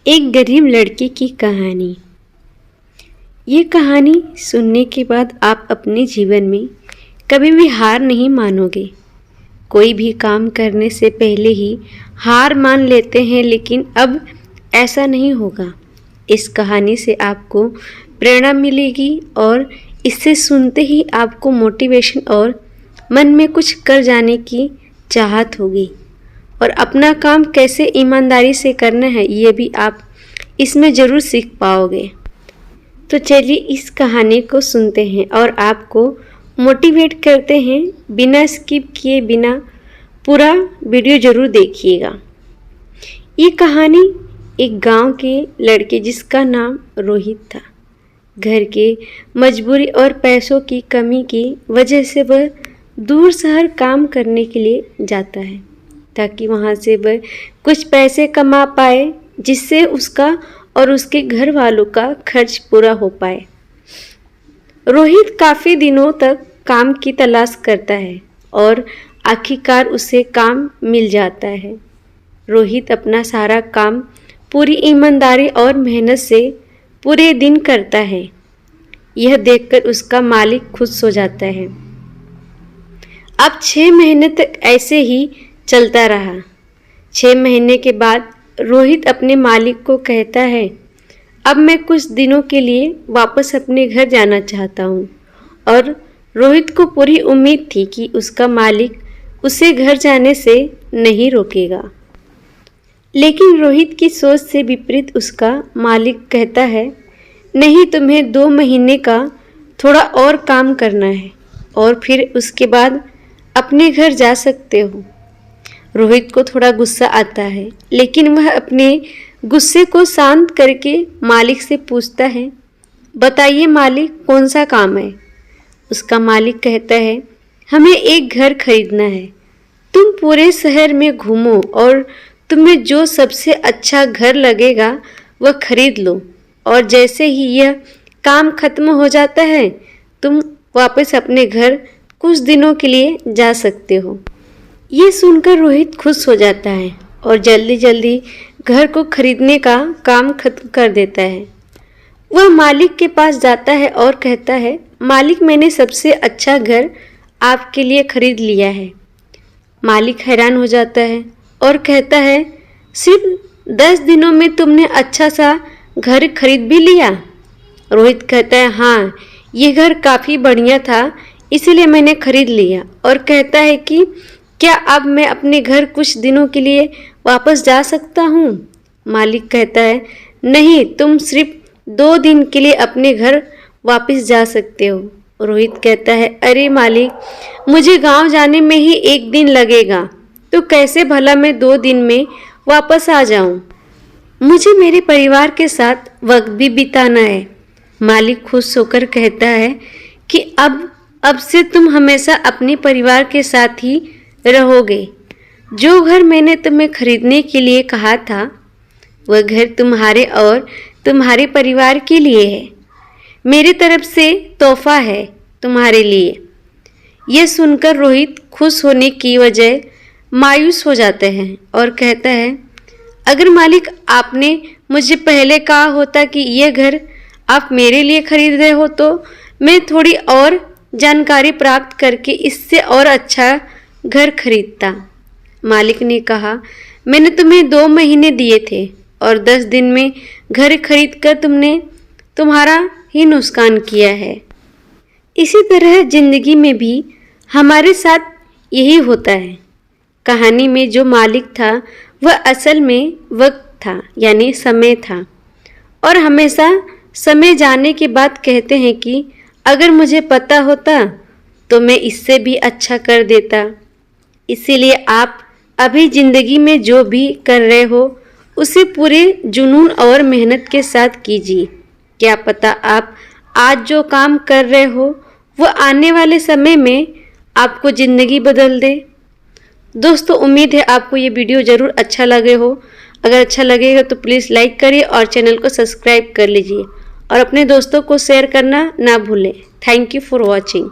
एक गरीब लड़के की कहानी। ये कहानी सुनने के बाद आप अपने जीवन में कभी भी हार नहीं मानोगे। कोई भी काम करने से पहले ही हार मान लेते हैं, लेकिन अब ऐसा नहीं होगा। इस कहानी से आपको प्रेरणा मिलेगी और इसे सुनते ही आपको मोटिवेशन और मन में कुछ कर जाने की चाहत होगी। और अपना काम कैसे ईमानदारी से करना है ये भी आप इसमें ज़रूर सीख पाओगे। तो चलिए इस कहानी को सुनते हैं और आपको मोटिवेट करते हैं। बिना स्किप किए बिना पूरा वीडियो ज़रूर देखिएगा। ये कहानी एक गांव के लड़के जिसका नाम रोहित था। घर के मजबूरी और पैसों की कमी की वजह से वह दूर शहर काम करने के लिए जाता है, ताकि वहाँ से वह कुछ पैसे कमा पाए, जिससे उसका और उसके घर वालों का खर्च पूरा हो पाए। रोहित काफ़ी दिनों तक काम की तलाश करता है और आखिरकार उसे काम मिल जाता है। रोहित अपना सारा काम पूरी ईमानदारी और मेहनत से पूरे दिन करता है। यह देखकर उसका मालिक खुश हो जाता है। अब 6 महीने तक ऐसे ही चलता रहा। 6 महीने के बाद रोहित अपने मालिक को कहता है, अब मैं कुछ दिनों के लिए वापस अपने घर जाना चाहता हूँ। और रोहित को पूरी उम्मीद थी कि उसका मालिक उसे घर जाने से नहीं रोकेगा। लेकिन रोहित की सोच से विपरीत उसका मालिक कहता है, नहीं, तुम्हें 2 महीने का थोड़ा और काम करना है और फिर उसके बाद अपने घर जा सकते हो। रोहित को थोड़ा गुस्सा आता है, लेकिन वह अपने गुस्से को शांत करके मालिक से पूछता है, बताइए मालिक, कौन सा काम है। उसका मालिक कहता है, हमें एक घर खरीदना है। तुम पूरे शहर में घूमो और तुम्हें जो सबसे अच्छा घर लगेगा वह खरीद लो, और जैसे ही यह काम खत्म हो जाता है तुम वापस अपने घर कुछ दिनों के लिए जा सकते हो। ये सुनकर रोहित खुश हो जाता है और जल्दी जल्दी घर को खरीदने का काम खत्म कर देता है। वह मालिक के पास जाता है और कहता है, मालिक, मैंने सबसे अच्छा घर आपके लिए खरीद लिया है। मालिक हैरान हो जाता है और कहता है, सिर्फ 10 दिनों में तुमने अच्छा सा घर खरीद भी लिया। रोहित कहता है, हाँ, ये घर काफ़ी बढ़िया था, इसीलिए मैंने खरीद लिया। और कहता है कि क्या अब मैं अपने घर कुछ दिनों के लिए वापस जा सकता हूँ। मालिक कहता है, नहीं, तुम सिर्फ 2 दिन के लिए अपने घर वापस जा सकते हो। रोहित कहता है, अरे मालिक, मुझे गांव जाने में ही 1 दिन लगेगा, तो कैसे भला मैं 2 दिन में वापस आ जाऊं। मुझे मेरे परिवार के साथ वक्त भी बिताना है। मालिक खुश होकर कहता है कि अब से तुम हमेशा अपने परिवार के साथ ही रहोगे। जो घर मैंने तुम्हें खरीदने के लिए कहा था वह घर तुम्हारे और तुम्हारे परिवार के लिए है। मेरी तरफ से तोहफा है तुम्हारे लिए। यह सुनकर रोहित खुश होने की वजह मायूस हो जाते हैं और कहता है, अगर मालिक आपने मुझे पहले कहा होता कि यह घर आप मेरे लिए खरीद रहे हो तो मैं थोड़ी और जानकारी प्राप्त करके इससे और अच्छा घर खरीदता। मालिक ने कहा, मैंने तुम्हें 2 महीने दिए थे और 10 दिन में घर खरीदकर तुमने तुम्हारा ही नुकसान किया है। इसी तरह जिंदगी में भी हमारे साथ यही होता है। कहानी में जो मालिक था वह असल में वक्त था, यानी समय था, और हमेशा समय जाने के बाद कहते हैं कि अगर मुझे पता होता तो मैं इससे भी अच्छा कर देता। इसीलिए आप अभी ज़िंदगी में जो भी कर रहे हो उसे पूरे जुनून और मेहनत के साथ कीजिए। क्या पता आप आज जो काम कर रहे हो वो आने वाले समय में आपको ज़िंदगी बदल दे। दोस्तों, उम्मीद है आपको ये वीडियो ज़रूर अच्छा लगे हो। अगर अच्छा लगेगा तो प्लीज़ लाइक करिए और चैनल को सब्सक्राइब कर लीजिए और अपने दोस्तों को शेयर करना ना भूलें। Thank you for watching.